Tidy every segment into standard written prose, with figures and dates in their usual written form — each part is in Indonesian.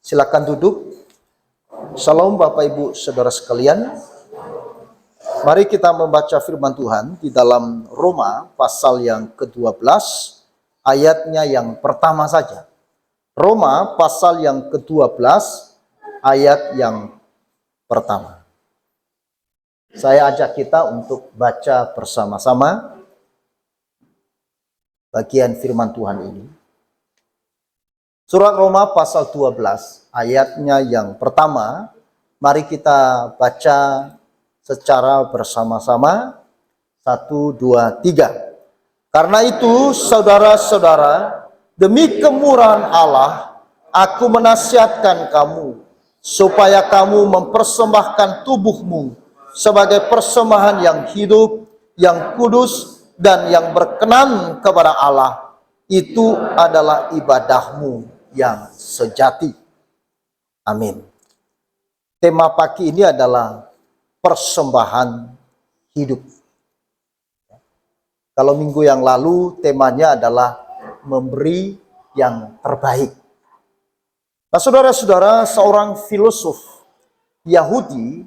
Silakan duduk. Shalom Bapak Ibu Saudara sekalian. Mari kita membaca firman Tuhan di dalam Roma pasal yang ke-12 ayatnya yang pertama saja. Roma pasal yang ke-12 ayat yang pertama. Saya ajak kita untuk baca bersama-sama bagian firman Tuhan ini. Surat Roma pasal 12 ayatnya yang pertama, mari kita baca secara bersama-sama. 1, 2, 3. Karena itu saudara-saudara, demi kemurahan Allah, aku menasihatkan kamu, supaya kamu mempersembahkan tubuhmu sebagai persembahan yang hidup, yang kudus, dan yang berkenan kepada Allah. Itu adalah ibadahmu yang sejati. Amin. Tema pagi ini adalah persembahan hidup. Kalau minggu yang lalu temanya adalah memberi yang terbaik. Nah, saudara-saudara, seorang filosof Yahudi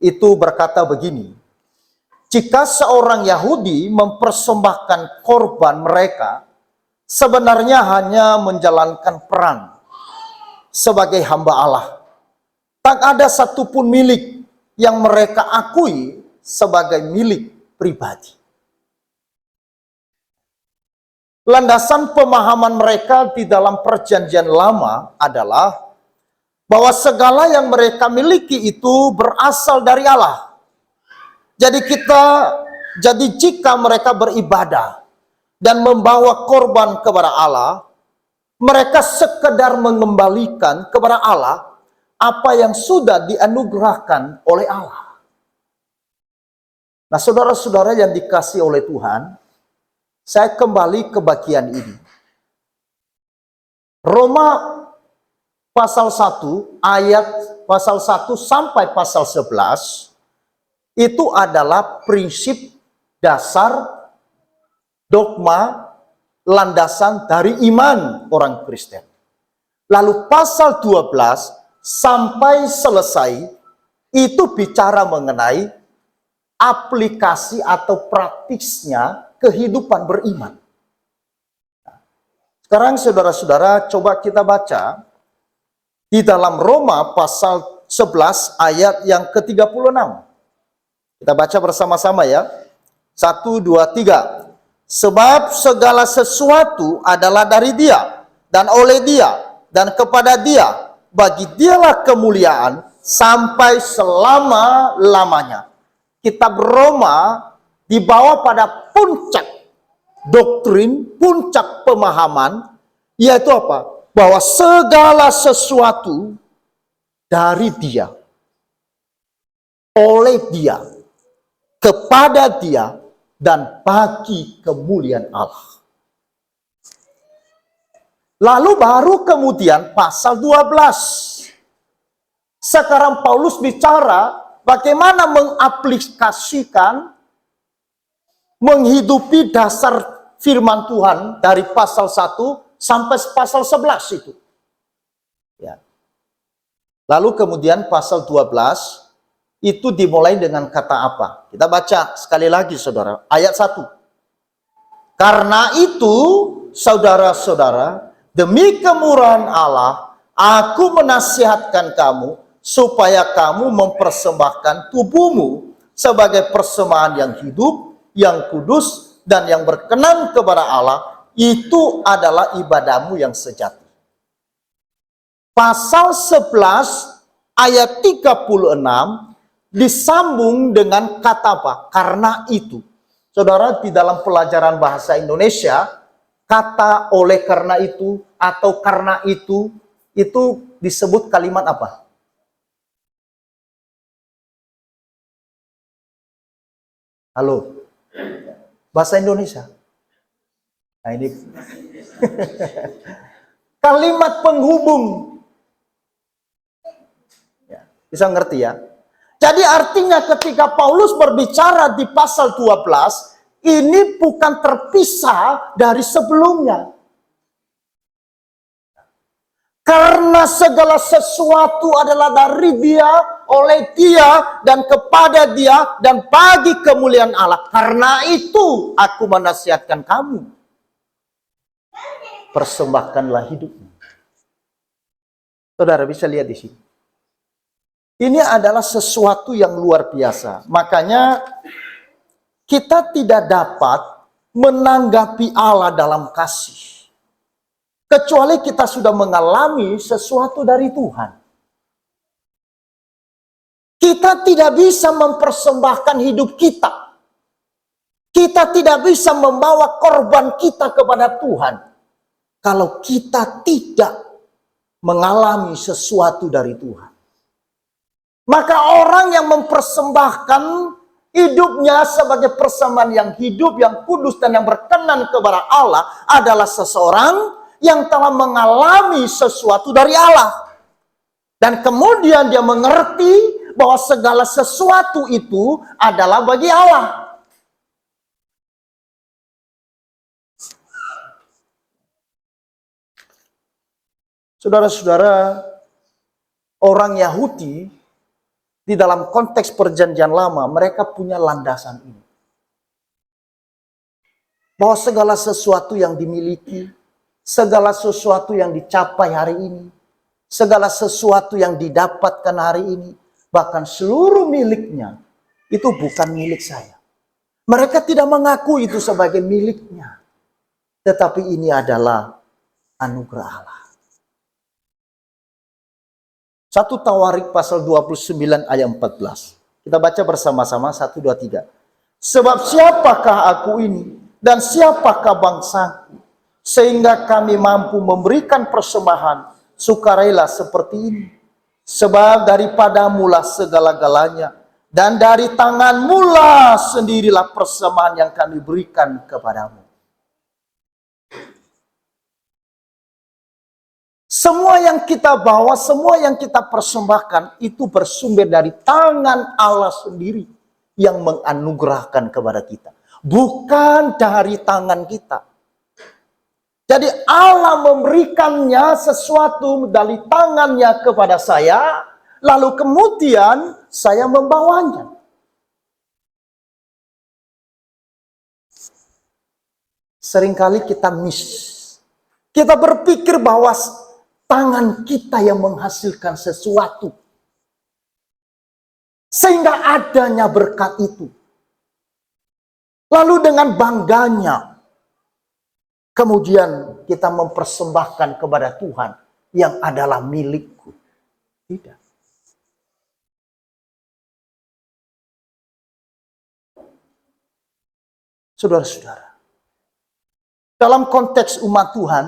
itu berkata begini, jika seorang Yahudi mempersembahkan korban mereka, sebenarnya hanya menjalankan peran sebagai hamba Allah. Tak ada satupun milik yang mereka akui sebagai milik pribadi. Landasan pemahaman mereka di dalam perjanjian lama adalah bahwa segala yang mereka miliki itu berasal dari Allah. Jadi jika mereka beribadah dan membawa korban kepada Allah, mereka sekedar mengembalikan kepada Allah apa yang sudah dianugerahkan oleh Allah. Nah, saudara-saudara yang dikasihi oleh Tuhan, saya kembali ke bagian ini. Roma pasal 1 ayat pasal 1 sampai pasal 11 itu adalah prinsip dasar dogma landasan dari iman orang Kristen. Lalu pasal 12 sampai selesai itu bicara mengenai aplikasi atau praktisnya kehidupan beriman. Sekarang saudara-saudara coba kita baca di dalam Roma pasal 11 ayat yang ke-36. Kita baca bersama-sama ya. 1, 2, 3. Sebab segala sesuatu adalah dari Dia, dan oleh Dia, dan kepada Dia. Bagi Dialah kemuliaan sampai selama-lamanya. Kitab Roma dibawa pada puncak doktrin, puncak pemahaman, yaitu apa? Bahwa segala sesuatu dari Dia, oleh Dia, kepada Dia, dan bagi kemuliaan Allah. Lalu baru kemudian pasal 12. Sekarang Paulus bicara bagaimana mengaplikasikan, menghidupi dasar firman Tuhan dari pasal 1 sampai pasal 11 itu. Ya. Lalu kemudian pasal 12 itu dimulai dengan kata apa? Kita baca sekali lagi saudara, ayat 1. Karena itu saudara-saudara, demi kemurahan Allah, aku menasihatkan kamu supaya kamu mempersembahkan tubuhmu sebagai persembahan yang hidup, yang kudus, dan yang berkenan kepada Allah. Itu adalah ibadahmu yang sejati. Pasal 11 ayat 36 disambung dengan kata apa? Karena itu. Saudara, di dalam pelajaran bahasa Indonesia, kata oleh karena itu atau karena itu disebut kalimat apa? Halo? Bahasa Indonesia. Nah ini. Kalimat penghubung. Ya, bisa ngerti ya? Jadi artinya ketika Paulus berbicara di pasal 12, ini bukan terpisah dari sebelumnya. Karena segala sesuatu adalah dari Dia, oleh Dia, dan kepada Dia, dan bagi kemuliaan Allah. Karena itu aku menasihatkan kamu, persembahkanlah hidupmu. Saudara bisa lihat di sini. Ini adalah sesuatu yang luar biasa. Makanya kita tidak dapat menanggapi Allah dalam kasih kecuali kita sudah mengalami sesuatu dari Tuhan. Kita tidak bisa mempersembahkan hidup kita. Kita tidak bisa membawa korban kita kepada Tuhan kalau kita tidak mengalami sesuatu dari Tuhan. Maka orang yang mempersembahkan hidupnya sebagai persembahan yang hidup, yang kudus, dan yang berkenan kepada Allah adalah seseorang yang telah mengalami sesuatu dari Allah. Dan kemudian dia mengerti bahwa segala sesuatu itu adalah bagi Allah. Saudara-saudara, orang Yahudi di dalam konteks perjanjian lama, mereka punya landasan ini. Bahwa segala sesuatu yang dimiliki, segala sesuatu yang dicapai hari ini, segala sesuatu yang didapatkan hari ini, bahkan seluruh miliknya, itu bukan milik saya. Mereka tidak mengaku itu sebagai miliknya. Tetapi ini adalah anugerah Allah. 1 Tawarik pasal 29 ayat 14. Kita baca bersama-sama 1, 2, 3. Sebab siapakah aku ini dan siapakah bangsaku, sehingga kami mampu memberikan persembahan sukarela seperti ini. Sebab daripadamulah segala-galanya, dan dari tanganmulah sendirilah persembahan yang kami berikan kepadamu. Semua yang kita bawa, semua yang kita persembahkan, itu bersumber dari tangan Allah sendiri yang menganugerahkan kepada kita. Bukan dari tangan kita. Jadi Allah memberikannya sesuatu dari tangannya kepada saya, lalu kemudian saya membawanya. Seringkali kita miss. Kita berpikir bahwa tangan kita yang menghasilkan sesuatu. Sehingga adanya berkat itu. Lalu dengan bangganya, kemudian kita mempersembahkan kepada Tuhan yang adalah milikku. Tidak. Saudara-saudara, dalam konteks umat Tuhan,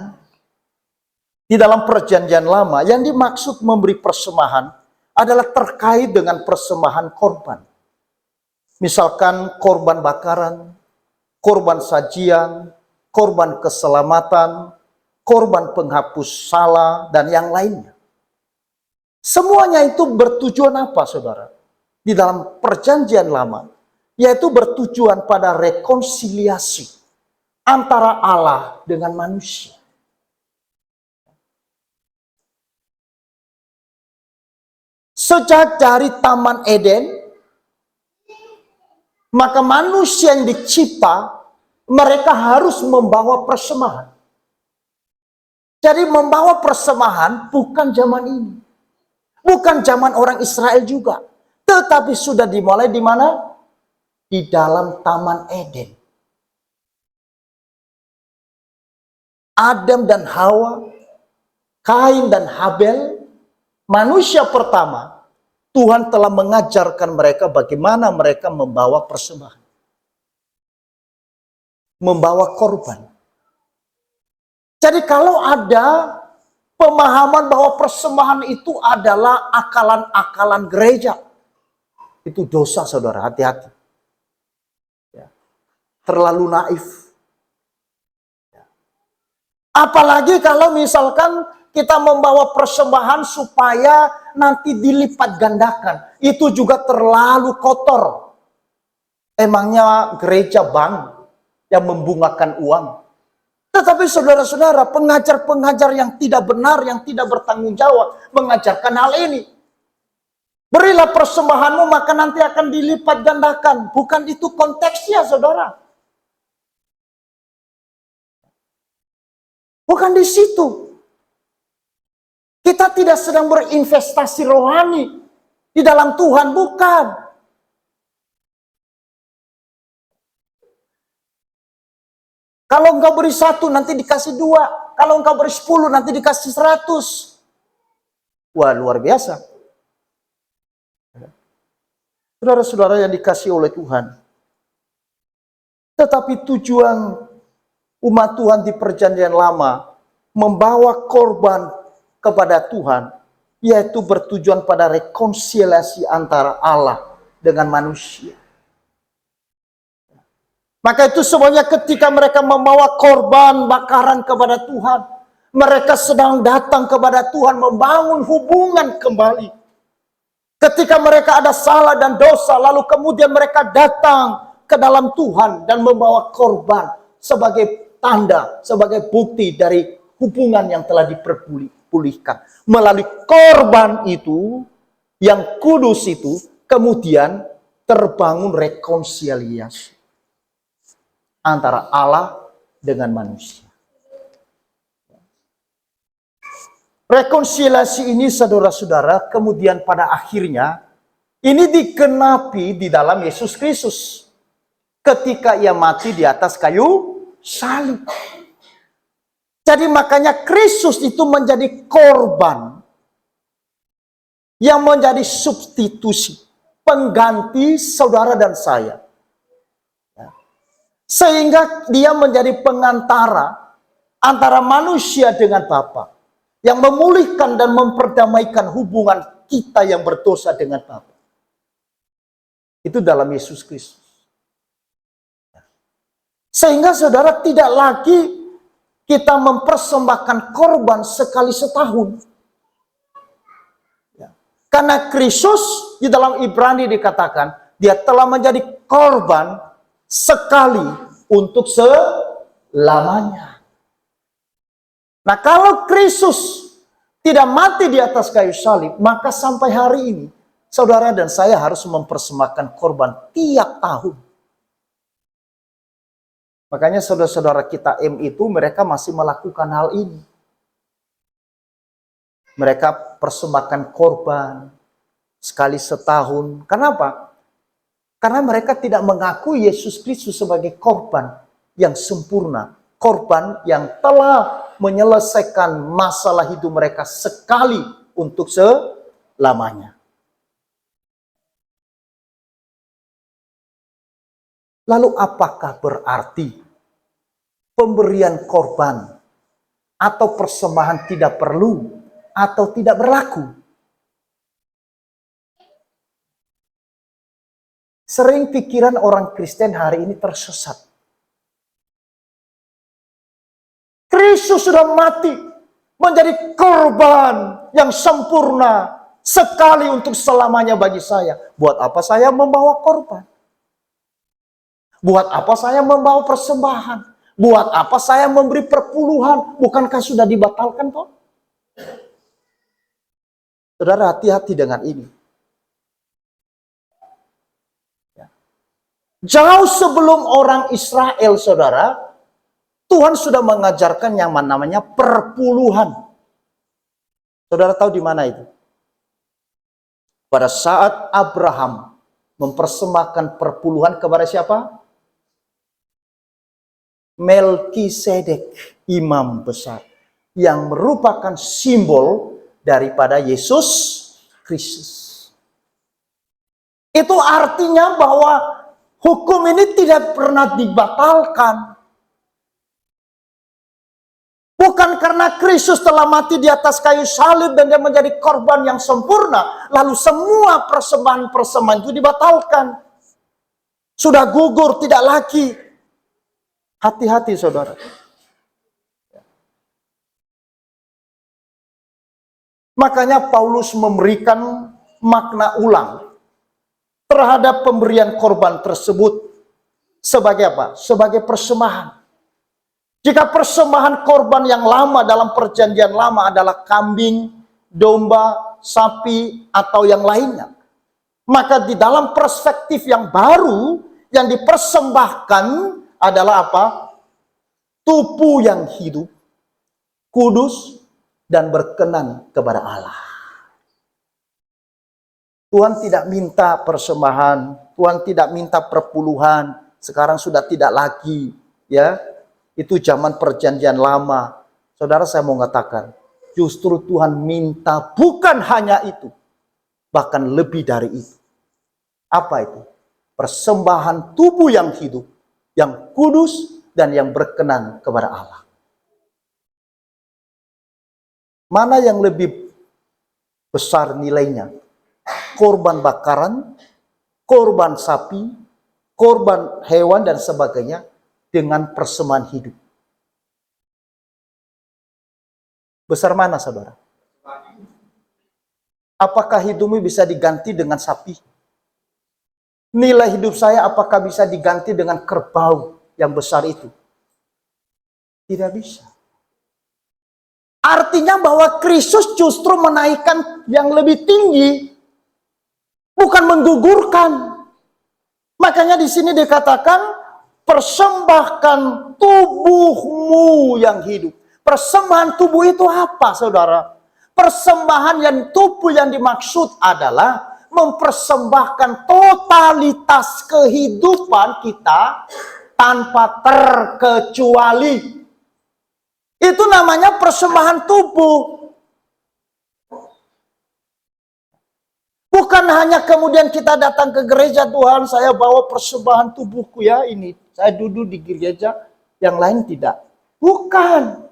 di dalam perjanjian lama, yang dimaksud memberi persembahan adalah terkait dengan persembahan korban. Misalkan korban bakaran, korban sajian, korban keselamatan, korban penghapus salah, dan yang lainnya. Semuanya itu bertujuan apa, saudara? Di dalam perjanjian lama, yaitu bertujuan pada rekonsiliasi antara Allah dengan manusia. Sejak dari Taman Eden, maka manusia yang dicipta, mereka harus membawa persembahan. Jadi membawa persembahan bukan zaman ini. Bukan zaman orang Israel juga. Tetapi sudah dimulai di mana? Di dalam Taman Eden. Adam dan Hawa, Kain dan Habel, manusia pertama, Tuhan telah mengajarkan mereka bagaimana mereka membawa persembahan. Membawa korban. Jadi kalau ada pemahaman bahwa persembahan itu adalah akalan-akalan gereja, itu dosa, saudara, hati-hati. Ya. Terlalu naif. Ya. Apalagi kalau misalkan kita membawa persembahan supaya nanti dilipat gandakan. Itu juga terlalu kotor. Emangnya gereja bank yang membungakan uang? Tetapi saudara-saudara, pengajar-pengajar yang tidak benar, yang tidak bertanggung jawab, mengajarkan hal ini. Berilah persembahanmu, maka nanti akan dilipat gandakan. Bukan itu konteksnya, saudara. Bukan di situ. Kita tidak sedang berinvestasi rohani di dalam Tuhan, bukan. Kalau engkau beri 1, nanti dikasih 2. Kalau engkau beri 10, nanti dikasih 100. Wah, luar biasa. Saudara-saudara yang dikasih oleh Tuhan. Tetapi tujuan umat Tuhan di perjanjian lama membawa korban kepada Tuhan, yaitu bertujuan pada rekonsiliasi antara Allah dengan manusia. Maka itu semuanya ketika mereka membawa korban bakaran kepada Tuhan, mereka sedang datang kepada Tuhan membangun hubungan kembali. Ketika mereka ada salah dan dosa, lalu kemudian mereka datang ke dalam Tuhan dan membawa korban sebagai tanda, sebagai bukti dari hubungan yang telah diperpulihkan. Melalui korban itu, yang kudus itu, kemudian terbangun rekonsiliasi antara Allah dengan manusia. Rekonsiliasi ini, saudara-saudara, kemudian pada akhirnya ini dikenapi di dalam Yesus Kristus ketika ia mati di atas kayu salib. Jadi makanya Kristus itu menjadi korban yang menjadi substitusi, pengganti saudara dan saya. Sehingga dia menjadi pengantara antara manusia dengan Bapa, yang memulihkan dan memperdamaikan hubungan kita yang berdosa dengan Bapa. Itu dalam Yesus Kristus. Sehingga saudara tidak lagi kita mempersembahkan korban sekali setahun. Karena Kristus di dalam Ibrani dikatakan, dia telah menjadi korban sekali untuk selamanya. Nah, kalau Kristus tidak mati di atas kayu salib, maka sampai hari ini saudara dan saya harus mempersembahkan korban tiap tahun. Makanya saudara-saudara kita M itu mereka masih melakukan hal ini. Mereka persembahkan korban sekali setahun. Kenapa? Karena mereka tidak mengakui Yesus Kristus sebagai korban yang sempurna. Korban yang telah menyelesaikan masalah hidup mereka sekali untuk selamanya. Lalu apakah berarti pemberian korban atau persembahan tidak perlu atau tidak berlaku? Sering pikiran orang Kristen hari ini tersesat. Kristus sudah mati menjadi korban yang sempurna sekali untuk selamanya bagi saya. Buat apa saya membawa korban? Buat apa saya membawa persembahan? Buat apa saya memberi perpuluhan? Bukankah sudah dibatalkan toh? Saudara, hati-hati dengan ini. Jauh sebelum orang Israel, saudara, Tuhan sudah mengajarkan yang namanya perpuluhan. Saudara tahu di mana itu? Pada saat Abraham mempersembahkan perpuluhan kepada siapa? Melkisedek, imam besar, yang merupakan simbol daripada Yesus Kristus. Itu artinya bahwa hukum ini tidak pernah dibatalkan. Bukan karena Kristus telah mati di atas kayu salib dan dia menjadi korban yang sempurna, lalu semua persembahan-persembahan itu dibatalkan. Sudah gugur, tidak lagi. Hati-hati saudara. Makanya Paulus memberikan makna ulang terhadap pemberian korban tersebut sebagai apa? Sebagai persembahan. Jika persembahan korban yang lama dalam perjanjian lama adalah kambing, domba, sapi, atau yang lainnya, maka di dalam perspektif yang baru yang dipersembahkan adalah apa? Tubuh yang hidup, kudus, dan berkenan kepada Allah. Tuhan tidak minta persembahan, Tuhan tidak minta perpuluhan, sekarang sudah tidak lagi, ya. Itu zaman perjanjian lama. Saudara, saya mau katakan, justru Tuhan minta bukan hanya itu, bahkan lebih dari itu. Apa itu? Persembahan tubuh yang hidup, yang kudus, dan yang berkenan kepada Allah. Mana yang lebih besar nilainya? Korban bakaran, korban sapi, korban hewan, dan sebagainya, dengan persembahan hidup. Besar mana, saudara? Apakah hidupmu bisa diganti dengan sapi? Nilai hidup saya apakah bisa diganti dengan kerbau yang besar itu? Tidak bisa. Artinya bahwa Kristus justru menaikkan yang lebih tinggi, bukan menggugurkan. Makanya di sini dikatakan, persembahkan tubuhmu yang hidup. Persembahan tubuh itu apa, saudara? Persembahan yang tubuh yang dimaksud adalah mempersembahkan totalitas kehidupan kita tanpa terkecuali. Itu namanya persembahan tubuh. Bukan hanya kemudian kita datang ke gereja, Tuhan saya bawa persembahan tubuhku ya ini. Saya duduk di gereja, yang lain tidak. Bukan.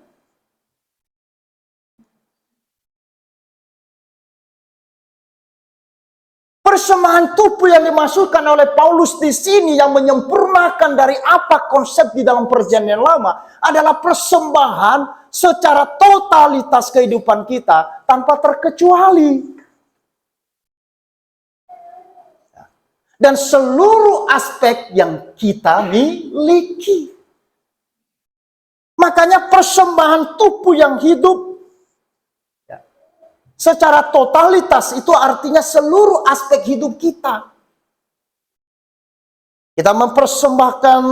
Persembahan tubuh yang dimaksudkan oleh Paulus di sini yang menyempurnakan dari apa konsep di dalam perjanjian lama adalah persembahan secara totalitas kehidupan kita tanpa terkecuali. Dan seluruh aspek yang kita miliki. Makanya persembahan tubuh yang hidup secara totalitas itu artinya seluruh aspek hidup kita. Kita mempersembahkan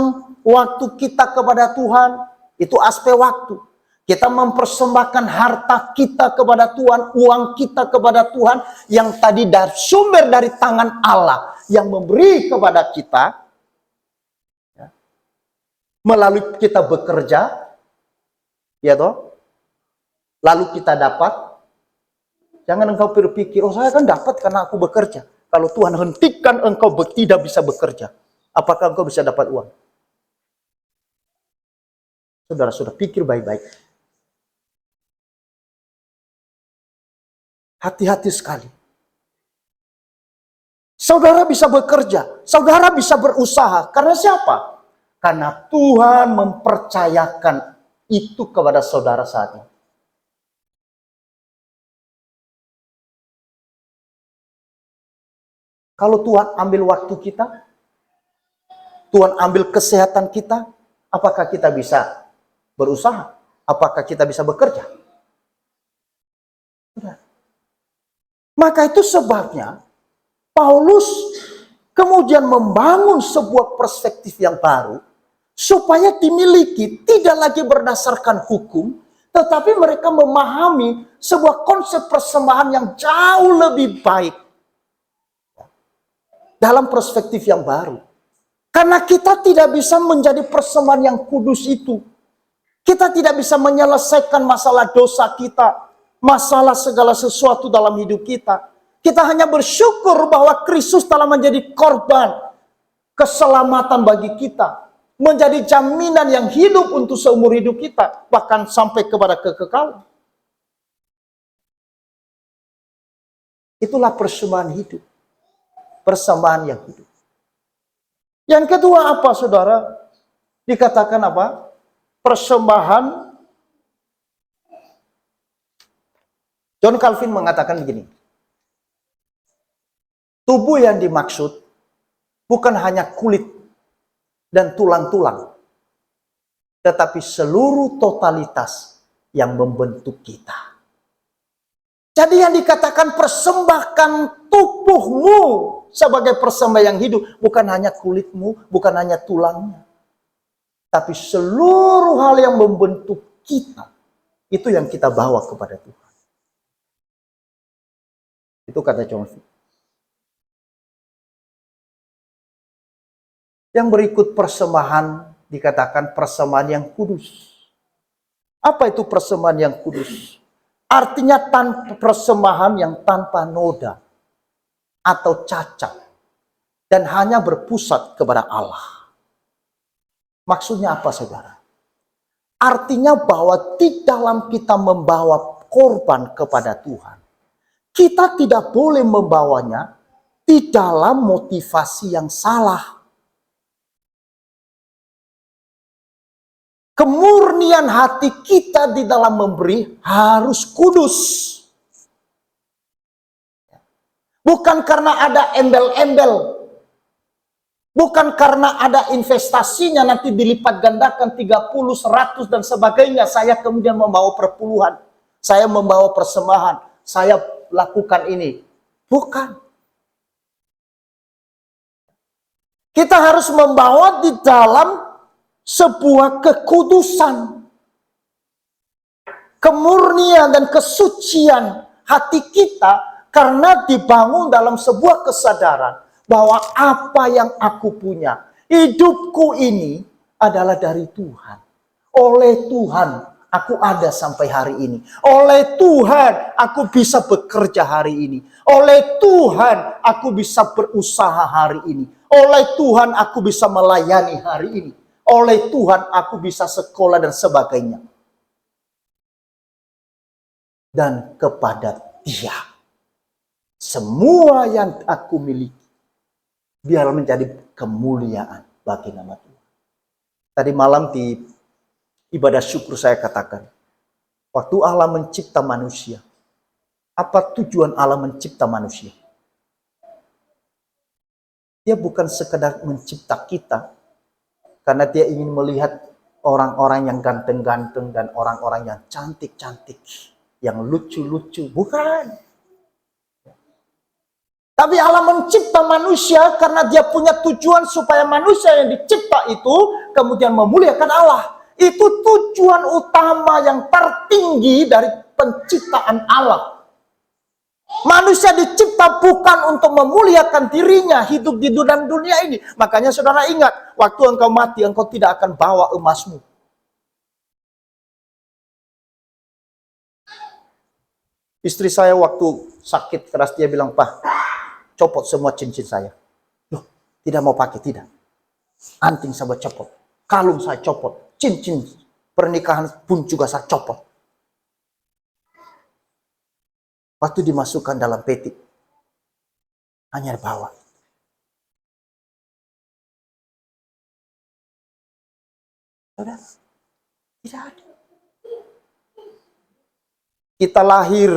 waktu kita kepada Tuhan, itu aspek waktu. Kita mempersembahkan harta kita kepada Tuhan, uang kita kepada Tuhan, yang tadi dari sumber dari tangan Allah, yang memberi kepada kita, ya, melalui kita bekerja, ya toh, lalu kita dapat. Jangan engkau berpikir, oh saya kan dapat karena aku bekerja. Kalau Tuhan hentikan engkau tidak bisa bekerja, apakah engkau bisa dapat uang? Saudara sudah pikir baik-baik. Hati-hati sekali. Saudara bisa bekerja, saudara bisa berusaha. Karena siapa? Karena Tuhan mempercayakan itu kepada saudara saat ini. Kalau Tuhan ambil waktu kita, Tuhan ambil kesehatan kita, apakah kita bisa berusaha? Apakah kita bisa bekerja? Tidak. Maka itu sebabnya Paulus kemudian membangun sebuah perspektif yang baru supaya dimiliki tidak lagi berdasarkan hukum, tetapi mereka memahami sebuah konsep persembahan yang jauh lebih baik dalam perspektif yang baru. Karena kita tidak bisa menjadi persembahan yang kudus itu. Kita tidak bisa menyelesaikan masalah dosa kita, masalah segala sesuatu dalam hidup kita. Kita hanya bersyukur bahwa Kristus telah menjadi korban keselamatan bagi kita, menjadi jaminan yang hidup untuk seumur hidup kita, bahkan sampai kepada kekekalan. Itulah persembahan hidup, persembahan yang hidup. Yang kedua apa, saudara? Dikatakan apa? Persembahan. John Calvin mengatakan begini. Tubuh yang dimaksud bukan hanya kulit dan tulang-tulang. tetapi seluruh totalitas yang membentuk kita. Jadi yang dikatakan persembahkan tubuhmu sebagai persembahan yang hidup, bukan hanya kulitmu, bukan hanya tulangnya, tapi seluruh hal yang membentuk kita, itu yang kita bawa kepada Tuhan. Itu kata John. Yang berikut persembahan dikatakan persembahan yang kudus. Apa itu persembahan yang kudus? Artinya persembahan yang tanpa noda atau cacat dan hanya berpusat kepada Allah. Maksudnya apa, saudara? Artinya bahwa di dalam kita membawa korban kepada Tuhan, kita tidak boleh membawanya di dalam motivasi yang salah. Kemurnian hati kita di dalam memberi harus kudus. Bukan karena ada embel-embel. Bukan karena ada investasinya nanti dilipat gandakan 30, 100 dan sebagainya. Saya kemudian membawa perpuluhan. Saya membawa persembahan. Saya lakukan ini. Bukan. Kita harus membawa di dalam sebuah kekudusan, kemurnian dan kesucian hati kita, karena dibangun dalam sebuah kesadaran bahwa apa yang aku punya, hidupku ini adalah dari Tuhan. Oleh Tuhan aku ada sampai hari ini. Oleh Tuhan aku bisa bekerja hari ini. Oleh Tuhan aku bisa berusaha hari ini. Oleh Tuhan aku bisa melayani hari ini. Oleh Tuhan aku bisa sekolah dan sebagainya. Dan kepada Dia semua yang aku miliki biar menjadi kemuliaan bagi nama Tuhan. Tadi malam di ibadah syukur saya katakan, waktu Allah mencipta manusia, apa tujuan Allah mencipta manusia? Dia bukan sekedar mencipta kita karena Dia ingin melihat orang-orang yang ganteng-ganteng dan orang-orang yang cantik-cantik, yang lucu-lucu. Bukan. Tapi Allah mencipta manusia karena Dia punya tujuan supaya manusia yang dicipta itu kemudian memuliakan Allah. Itu tujuan utama yang tertinggi dari penciptaan Allah. Manusia dicipta bukan untuk memuliakan dirinya hidup di dunia ini. Makanya saudara ingat, waktu engkau mati, engkau tidak akan bawa emasmu. Istri saya waktu sakit keras, dia bilang, "Pak, copot semua cincin saya." Loh, tidak mau pakai, tidak. Anting saya copot, kalung saya copot, cincin pernikahan pun juga saya copot. Waktu dimasukkan dalam peti, hanya bawa. Saudara, tidak ada. Kita lahir,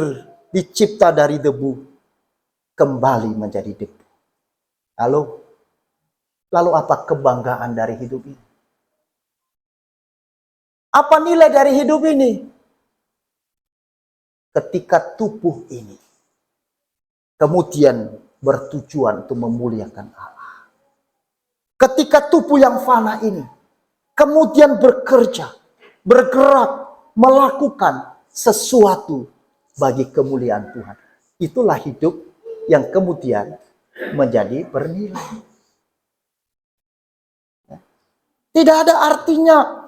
dicipta dari debu, kembali menjadi debu. Lalu apa kebanggaan dari hidup ini? Apa nilai dari hidup ini? Ketika tubuh ini kemudian bertujuan untuk memuliakan Allah. Ketika tubuh yang fana ini kemudian bekerja, bergerak, melakukan sesuatu bagi kemuliaan Tuhan. Itulah hidup yang kemudian menjadi bernilai. Tidak ada artinya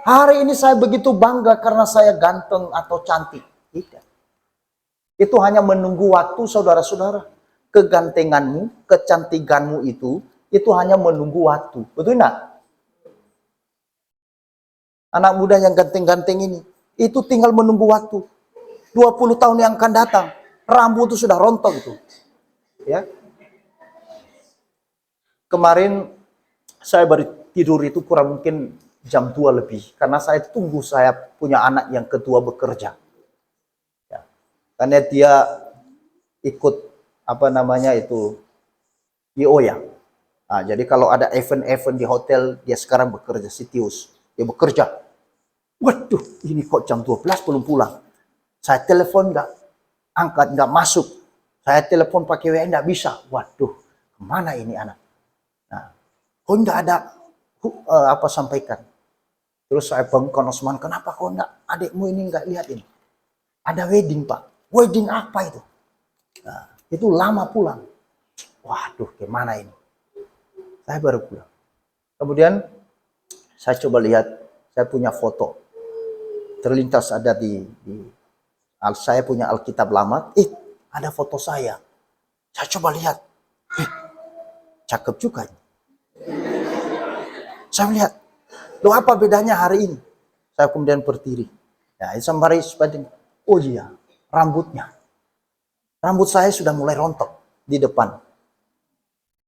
hari ini saya begitu bangga karena saya ganteng atau cantik. Tidak. Itu hanya menunggu waktu, saudara-saudara. Kegantenganmu, kecantikanmu itu hanya menunggu waktu. Betul enggak? Anak muda yang ganteng-ganteng ini, itu tinggal menunggu waktu. 20 tahun yang akan datang, rambut itu sudah rontok itu. Ya. Kemarin saya baru tidur itu kurang mungkin jam 2 lebih. Karena saya tunggu saya punya anak yang kedua bekerja. Ya. Karena dia ikut IO ya. Nah, jadi kalau ada event-event di hotel, dia sekarang bekerja Sitius. dia bekerja. Waduh, ini kok jam 12 belum pulang. Saya telepon nggak angkat, nggak masuk. Saya telepon pakai WA nggak bisa. Waduh, kemana ini anak? Nah, kok nggak ada apa sampaikan. Terus saya bengkon Osman, kenapa kok nggak adikmu ini nggak lihat ini? Ada wedding Pak. Wedding apa itu? Nah, itu lama pulang. Waduh, gimana ini? Saya baru pulang. Kemudian saya coba lihat, saya punya foto. Terlintas ada saya punya Alkitab lama. Ada foto saya. Saya coba lihat. Cakep juga. Saya lihat. Loh, apa bedanya hari ini? Saya kemudian berdiri. Ya, sembari sebanding. Oh iya, rambutnya. Rambut saya sudah mulai rontok di depan.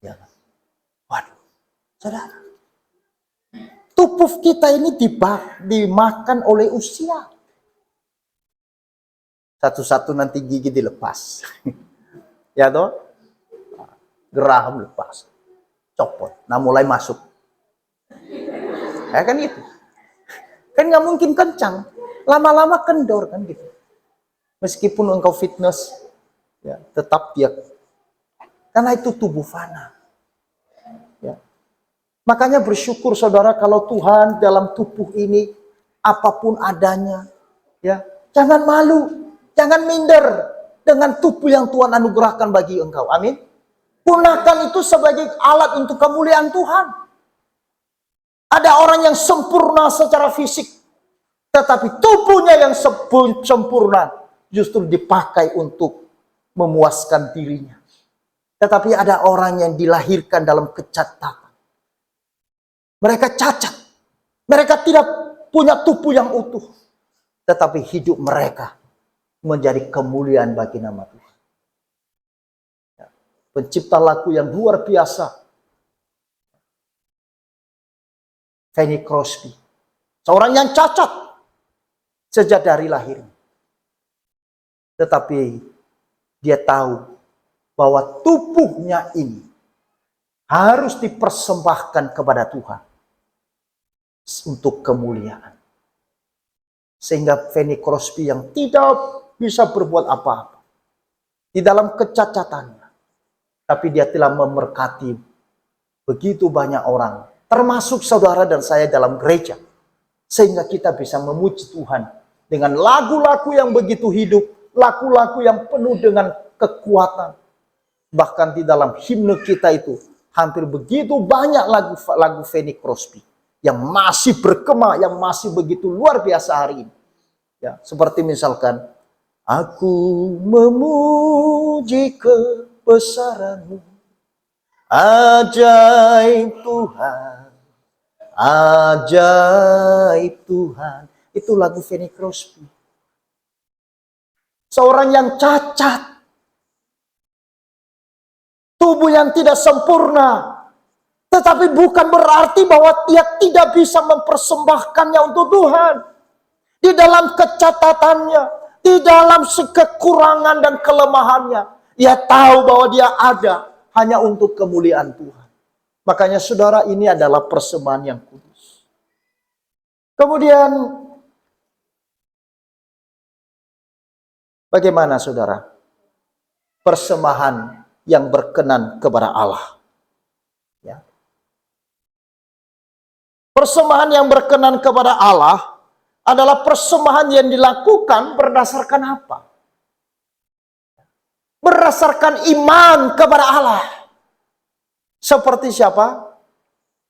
Ya. Waduh, saudara. Tubuh kita ini dimakan oleh usia. Satu-satu nanti gigi dilepas. Ya toh? Geraham lepas. Copot. Nah mulai masuk. Ya kan gitu. Kan nggak mungkin kencang. Lama-lama kendor kan gitu. Meskipun engkau fitness, ya, tetap dia. Karena itu tubuh fana. Ya. Makanya bersyukur saudara kalau Tuhan dalam tubuh ini apapun adanya, ya, jangan malu, jangan minder dengan tubuh yang Tuhan anugerahkan bagi engkau. Amin. Gunakan itu sebagai alat untuk kemuliaan Tuhan. Ada orang yang sempurna secara fisik, tetapi tubuhnya yang sempurna justru dipakai untuk memuaskan dirinya. Tetapi ada orang yang dilahirkan dalam kecacatan. Mereka cacat. Mereka tidak punya tubuh yang utuh. Tetapi hidup mereka menjadi kemuliaan bagi nama Tuhan. Pencipta lagu yang luar biasa. Fanny Crosby. Seorang yang cacat. Sejak dari lahir. Tetapi dia tahu bahwa tubuhnya ini harus dipersembahkan kepada Tuhan. Untuk kemuliaan. Sehingga Fanny Crosby yang tidak bisa berbuat apa-apa. Di dalam kecacatannya. Tapi dia telah memberkati begitu banyak orang. Termasuk saudara dan saya dalam gereja. Sehingga kita bisa memuji Tuhan. Dengan lagu-lagu yang begitu hidup. Lagu-lagu yang penuh dengan kekuatan. Bahkan di dalam himne kita itu. Hampir begitu banyak lagu Fanny Crosby. Yang masih bergema, yang masih begitu luar biasa hari ini. Ya, seperti misalkan, aku memuji kebesaran-Mu, ajaib Tuhan, ajaib Tuhan. Itu lagu Fanny Crosby. Seorang yang cacat, tubuh yang tidak sempurna, tetapi bukan berarti bahwa dia tidak bisa mempersembahkannya untuk Tuhan. Di dalam kecatatannya, di dalam kekurangan dan kelemahannya, dia tahu bahwa dia ada hanya untuk kemuliaan Tuhan. Makanya saudara, ini adalah persembahan yang kudus. Kemudian, bagaimana saudara? Persembahan yang berkenan kepada Allah. Ya. Persembahan yang berkenan kepada Allah adalah persembahan yang dilakukan berdasarkan apa? Berdasarkan iman kepada Allah. Seperti siapa?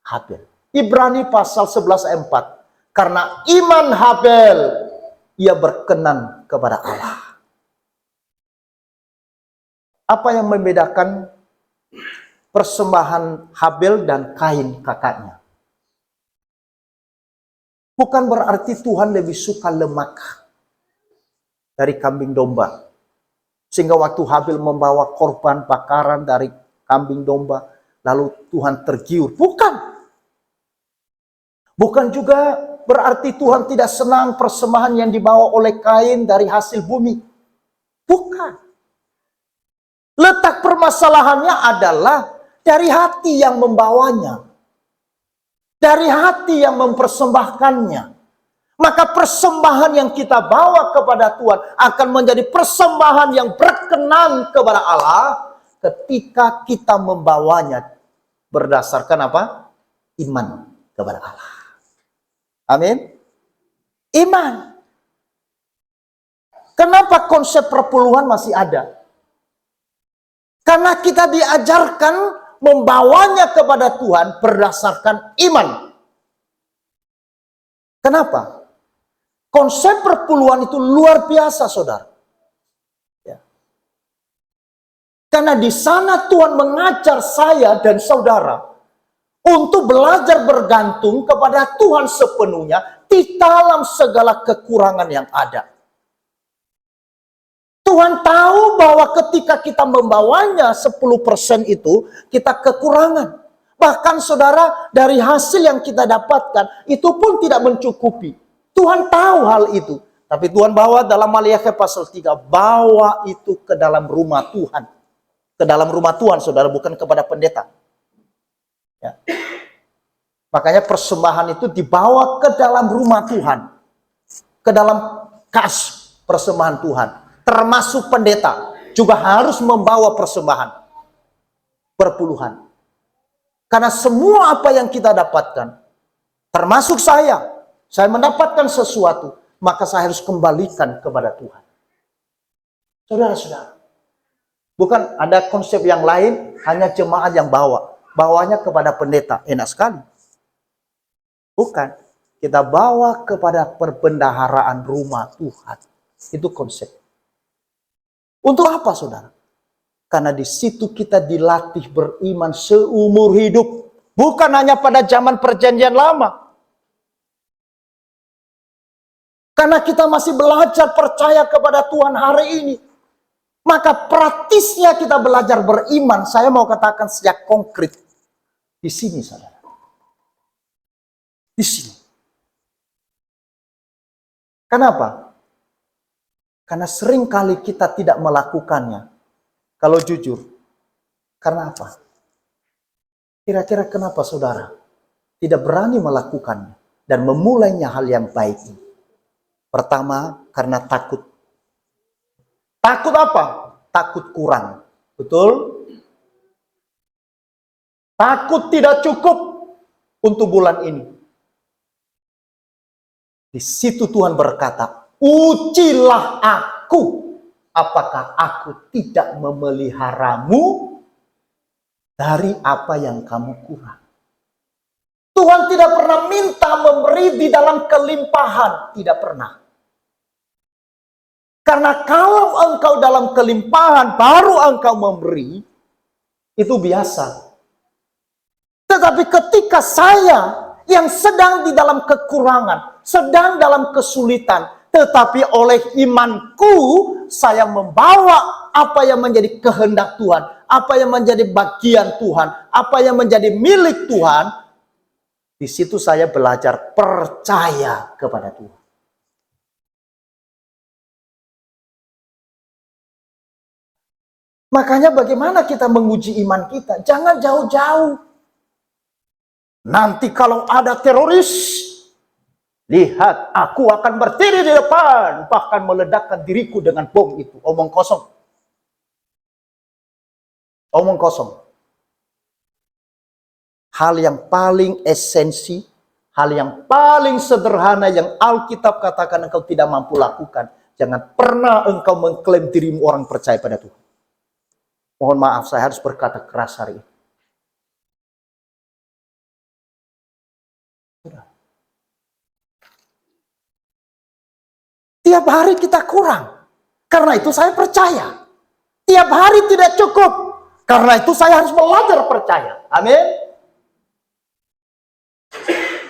Habel. Ibrani pasal 11 ayat 4. Karena iman Habel, ia berkenan kepada Allah. Apa yang membedakan persembahan Habel dan Kain kakaknya? Bukan berarti Tuhan lebih suka lemak dari kambing domba. Sehingga waktu Habel membawa korban bakaran dari kambing domba, lalu Tuhan tergiur. Bukan. Bukan juga berarti Tuhan tidak senang persembahan yang dibawa oleh Kain dari hasil bumi. Bukan. Letak permasalahannya adalah dari hati yang membawanya. dari hati yang mempersembahkannya. Maka persembahan yang kita bawa kepada Tuhan akan menjadi persembahan yang berkenan kepada Allah ketika kita membawanya berdasarkan apa? Iman kepada Allah. Amin. Iman. Kenapa konsep perpuluhan masih ada? Karena kita diajarkan membawanya kepada Tuhan berdasarkan iman. Kenapa? Konsep perpuluhan itu luar biasa, saudara. Ya. Karena di sana Tuhan mengajar saya dan saudara untuk belajar bergantung kepada Tuhan sepenuhnya di dalam segala kekurangan yang ada. Tuhan tahu bahwa ketika kita membawanya 10% itu, kita kekurangan. Bahkan saudara, dari hasil yang kita dapatkan, itu pun tidak mencukupi. Tuhan tahu hal itu. Tapi Tuhan bawa dalam Maliaki pasal 3, bawa itu ke dalam rumah Tuhan. Ke dalam rumah Tuhan, saudara, bukan kepada pendeta. Ya. Makanya persembahan itu dibawa ke dalam rumah Tuhan. Ke dalam kas persembahan Tuhan. Termasuk pendeta juga harus membawa persembahan. Perpuluhan. Karena semua apa yang kita dapatkan, termasuk saya mendapatkan sesuatu, maka saya harus kembalikan kepada Tuhan. Saudara-saudara, bukan ada konsep yang lain, hanya jemaat yang bawanya kepada pendeta, enak sekali. Bukan, kita bawa kepada perbendaharaan rumah Tuhan. Itu konsep. Untuk apa, saudara? Karena di situ kita dilatih beriman seumur hidup. Bukan hanya pada zaman perjanjian lama. Karena kita masih belajar percaya kepada Tuhan hari ini. Maka praktisnya kita belajar beriman. Saya mau katakan sejak konkret. Di sini, saudara. Di sini. Kenapa? Karena seringkali kita tidak melakukannya. Kalau jujur. Karena apa? Kira-kira kenapa, saudara? Tidak berani melakukannya. Dan memulainya hal yang baik ini. Pertama, karena takut. Takut apa? Takut kurang. Betul? Takut tidak cukup untuk bulan ini. Di situ Tuhan berkata, ujilah aku, apakah aku tidak memeliharamu dari apa yang kamu kurang. Tuhan tidak pernah minta memberi di dalam kelimpahan. Tidak pernah. Karena kalau engkau dalam kelimpahan, baru engkau memberi, itu biasa. Tetapi ketika saya yang sedang di dalam kekurangan, sedang dalam kesulitan, tetapi oleh imanku, saya membawa apa yang menjadi kehendak Tuhan, apa yang menjadi bagian Tuhan, apa yang menjadi milik Tuhan, di situ saya belajar percaya kepada Tuhan. Makanya bagaimana kita menguji iman kita? Jangan jauh-jauh. Nanti kalau ada teroris, lihat, aku akan berdiri di depan, bahkan meledakkan diriku dengan bom itu. Omong kosong. Omong kosong. Hal yang paling esensi, hal yang paling sederhana yang Alkitab katakan engkau tidak mampu lakukan. Jangan pernah engkau mengklaim dirimu orang percaya pada Tuhan. Mohon maaf, saya harus berkata keras hari ini. Tiap hari kita kurang. Karena itu saya percaya. Tiap hari tidak cukup. Karena itu saya harus belajar percaya. Amin.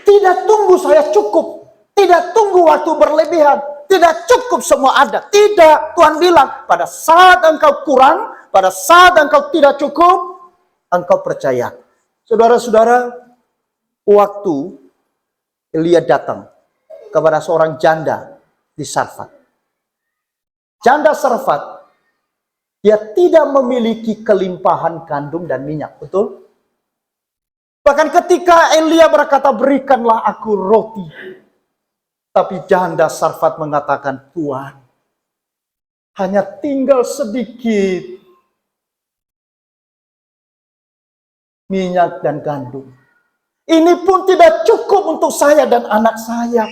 Tidak tunggu saya cukup. Tidak tunggu waktu berlebihan. Tidak cukup semua ada. Tidak. Tuhan bilang, pada saat engkau kurang, pada saat engkau tidak cukup, engkau percaya. Saudara-saudara, waktu Elia datang kepada seorang janda di Sarfat. Janda Sarfat, dia tidak memiliki kelimpahan gandum dan minyak, betul? Bahkan ketika Elia berkata, berikanlah aku roti. Tapi janda Sarfat mengatakan, Tuhan, hanya tinggal sedikit minyak dan gandum. Ini pun tidak cukup untuk saya dan anak saya.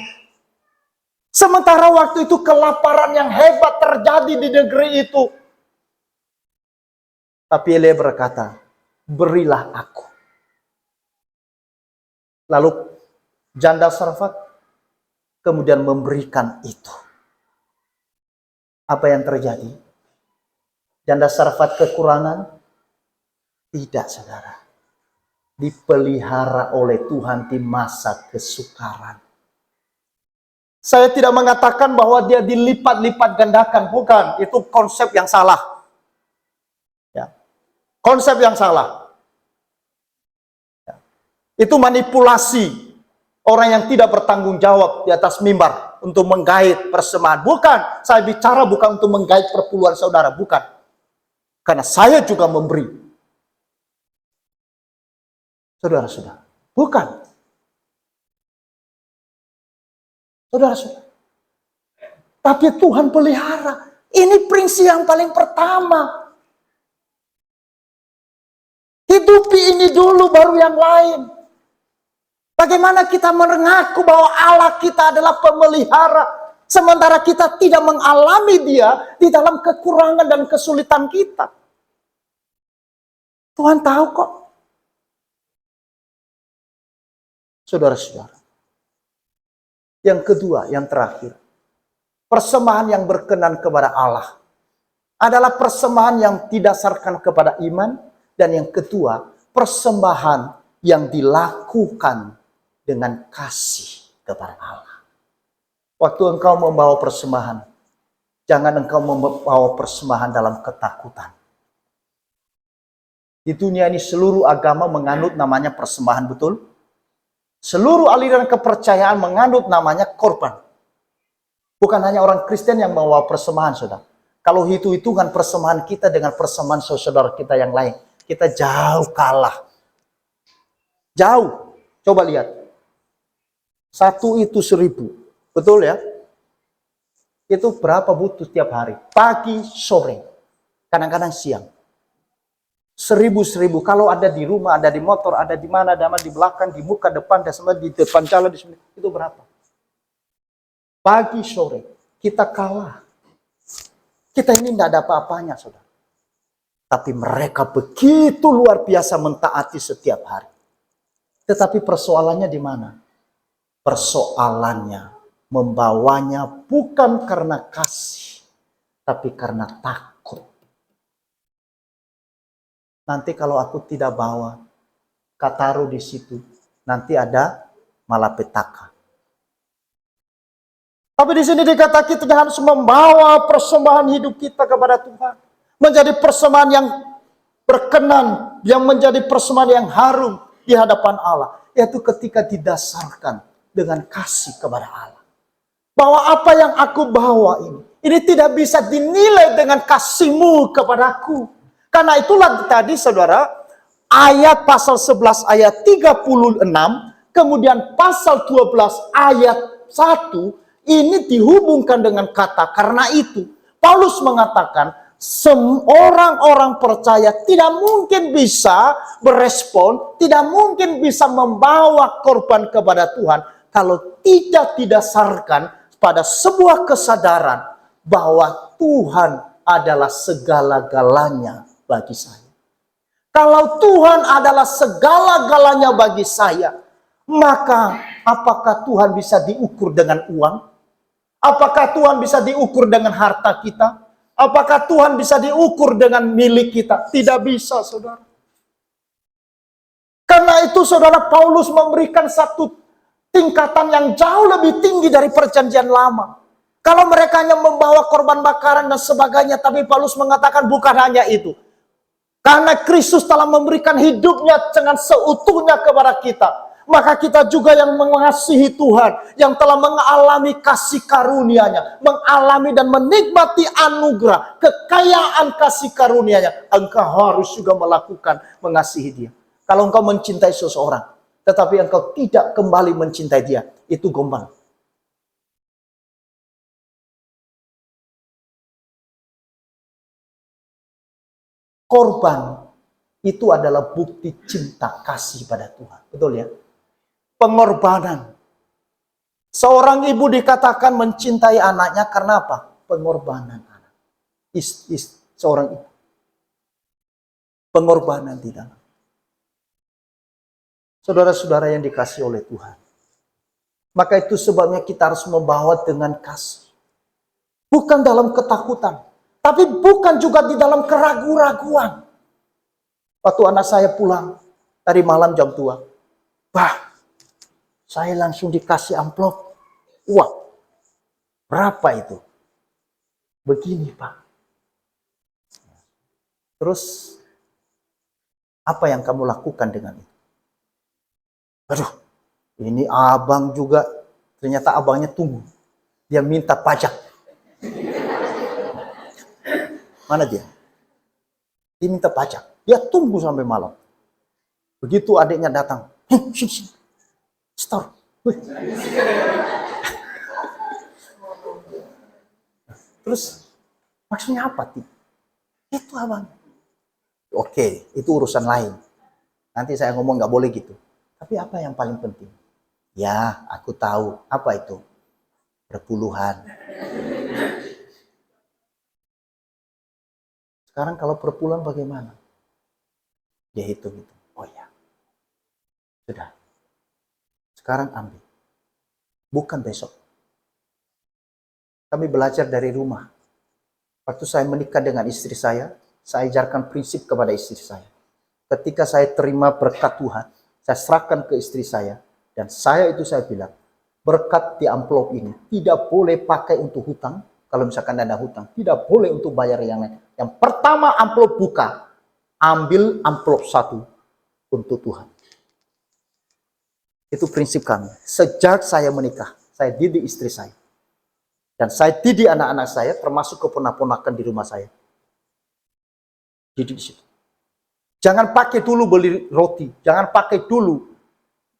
Sementara waktu itu kelaparan yang hebat terjadi di negeri itu. Tapi Elia berkata, berilah aku. Lalu janda Sarfat kemudian memberikan itu. Apa yang terjadi? Janda Sarfat kekurangan? Tidak, saudara. Dipelihara oleh Tuhan di masa kesukaran. Saya tidak mengatakan bahwa dia dilipat-lipat gandakan. Bukan, itu konsep yang salah. Ya. Konsep yang salah. Ya. Itu manipulasi orang yang tidak bertanggung jawab di atas mimbar untuk menggait persembahan. Bukan, saya bicara bukan untuk menggait perpuluhan saudara. Bukan. Karena saya juga memberi. Saudara-saudara, bukan. Saudara-saudara. Tapi Tuhan pelihara. Ini prinsip yang paling pertama. Hidupi ini dulu baru yang lain. Bagaimana kita mengaku bahwa Allah kita adalah pemelihara. Sementara kita tidak mengalami dia di dalam kekurangan dan kesulitan kita. Tuhan tahu kok. Saudara-saudara. Yang kedua, yang terakhir. Persembahan yang berkenan kepada Allah adalah persembahan yang didasarkan kepada iman. Dan yang kedua, persembahan yang dilakukan dengan kasih kepada Allah. Waktu engkau membawa persembahan, jangan engkau membawa persembahan dalam ketakutan. Di dunia ini seluruh agama menganut namanya persembahan, betul? Seluruh aliran kepercayaan menganut namanya korban. Bukan hanya orang Kristen yang membawa persembahan, saudara. Kalau hitung-hitungan persembahan kita dengan persembahan saudara kita yang lain, kita jauh kalah. Jauh. Coba lihat. Satu itu 1000. Betul ya? Itu berapa butuh tiap hari? Pagi, sore. Kadang-kadang siang. 1000. Kalau ada di rumah, ada di motor, ada di mana, ada di belakang, di muka, depan, dan semua di depan jalan, di sini. Itu berapa? Pagi, sore. Kita kalah. Kita ini tidak ada apa-apanya, saudara. Tapi mereka begitu luar biasa mentaati setiap hari. Tetapi persoalannya di mana? Persoalannya membawanya bukan karena kasih, tapi karena takut. Nanti kalau aku tidak bawa, kataruh di situ, nanti ada malapetaka. Tapi di sini dikatakan kita harus membawa persembahan hidup kita kepada Tuhan. Menjadi persembahan yang berkenan, yang menjadi persembahan yang harum di hadapan Allah. Yaitu ketika didasarkan dengan kasih kepada Allah. Bahwa apa yang aku bawa ini tidak bisa dinilai dengan kasihmu kepadaku. Karena itulah tadi saudara, ayat pasal 11 ayat 36, kemudian pasal 12 ayat 1, ini dihubungkan dengan kata karena itu. Paulus mengatakan, orang-orang percaya tidak mungkin bisa berespon, tidak mungkin bisa membawa korban kepada Tuhan, kalau tidak didasarkan pada sebuah kesadaran bahwa Tuhan adalah segala-galanya bagi saya. Kalau Tuhan adalah segala-galanya bagi saya, maka apakah Tuhan bisa diukur dengan uang? Apakah Tuhan bisa diukur dengan harta kita? Apakah Tuhan bisa diukur dengan milik kita? Tidak bisa, saudara. Karena itu saudara, Paulus memberikan satu tingkatan yang jauh lebih tinggi dari perjanjian lama. Kalau mereka hanya membawa korban bakaran dan sebagainya, tapi Paulus mengatakan bukan hanya itu. Karena Kristus telah memberikan hidupnya dengan seutuhnya kepada kita, maka kita juga yang mengasihi Tuhan, yang telah mengalami kasih karunia-Nya, mengalami dan menikmati anugerah, kekayaan kasih karunia-Nya, engkau harus juga melakukan mengasihi Dia. Kalau engkau mencintai seseorang, tetapi engkau tidak kembali mencintai dia, itu gombal. Korban itu adalah bukti cinta kasih pada Tuhan. Betul ya? Pengorbanan. Seorang ibu dikatakan mencintai anaknya karena apa? Pengorbanan anak. Seorang ibu. Pengorbanan di dalam. Saudara-saudara yang dikasihi oleh Tuhan. Maka itu sebabnya kita harus membawa dengan kasih. Bukan dalam ketakutan. Tapi bukan juga di dalam keraguan-raguan. Waktu anak saya pulang dari malam jam 2. Saya langsung dikasih amplop. Wah, berapa itu? Begini, Pak. Terus, apa yang kamu lakukan dengan itu? Aduh, ini abang juga. Ternyata abangnya tunggu. Dia minta pajak. Mana dia? Dia minta pajak. Dia tunggu sampai malam. Begitu adiknya datang. Sini. Store. Terus, maksudnya apa? Itu abang. Oke, itu urusan lain. Nanti saya ngomong nggak boleh gitu. Tapi apa yang paling penting? Ya, aku tahu. Apa itu? Perpuluhan. Sekarang kalau perpuluhan bagaimana? Dia hitung. Oh ya. Sudah. Sekarang ambil. Bukan besok. Kami belajar dari rumah. Waktu saya menikah dengan istri saya ajarkan prinsip kepada istri saya. Ketika saya terima berkat Tuhan, saya serahkan ke istri saya. Dan saya bilang, berkat di amplop ini tidak boleh pakai untuk hutang. Kalau misalkan ada hutang, tidak boleh untuk bayar yang lain. Yang pertama amplop buka, ambil amplop 1 untuk Tuhan. Itu prinsip kami. Sejak saya menikah, saya didik istri saya. Dan saya didik anak-anak saya, termasuk keponakan di rumah saya. Didik di situ. Jangan pakai dulu beli roti, jangan pakai dulu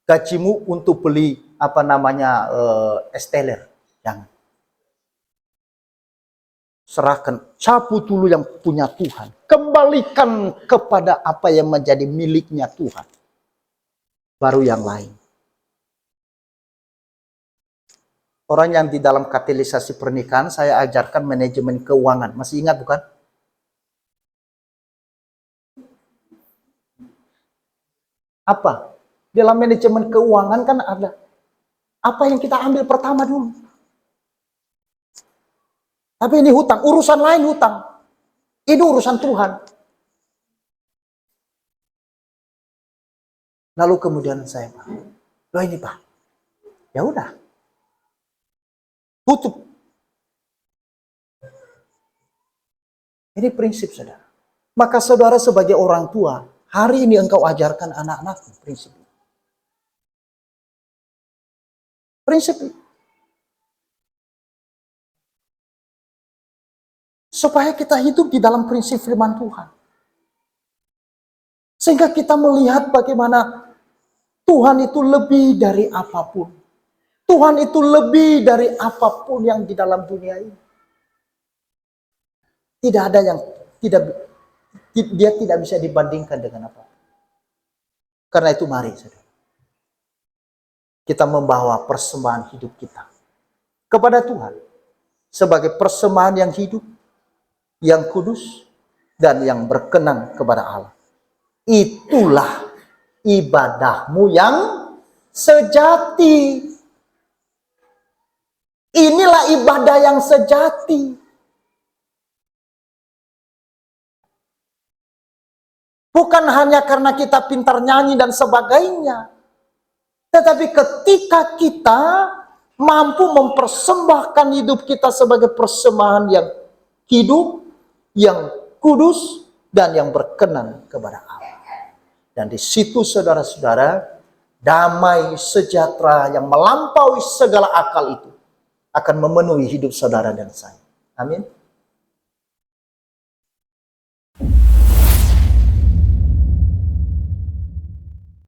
gajimu untuk beli es teler. Jangan. Serahkan, cabut dulu yang punya Tuhan. Kembalikan kepada apa yang menjadi miliknya Tuhan. Baru yang lain. Orang yang di dalam katalisasi pernikahan, saya ajarkan manajemen keuangan. Masih ingat bukan? Apa? Dalam manajemen keuangan kan ada. Apa yang kita ambil pertama dulu? Tapi ini hutang, urusan lain hutang. Ini urusan Tuhan. Lalu kemudian saya, loh ini Pak, ya udah, tutup. Ini prinsip saudara. Maka saudara sebagai orang tua, hari ini engkau ajarkan anak-anakmu prinsip ini. Prinsip ini. Supaya kita hidup di dalam prinsip firman Tuhan. Sehingga kita melihat bagaimana Tuhan itu lebih dari apapun. Tuhan itu lebih dari apapun yang di dalam dunia ini. Tidak ada yang dia tidak bisa dibandingkan dengan apapun. Karena itu mari saudara, kita membawa persembahan hidup kita kepada Tuhan sebagai persembahan yang hidup, yang kudus, dan yang berkenan kepada Allah. Itulah ibadahmu yang sejati. Inilah ibadah yang sejati. Bukan hanya karena kita pintar nyanyi dan sebagainya. Tetapi ketika kita mampu mempersembahkan hidup kita sebagai persembahan yang hidup, yang kudus, dan yang berkenan kepada Allah. Dan di situ saudara-saudara, damai sejahtera yang melampaui segala akal itu akan memenuhi hidup saudara dan saya. Amin.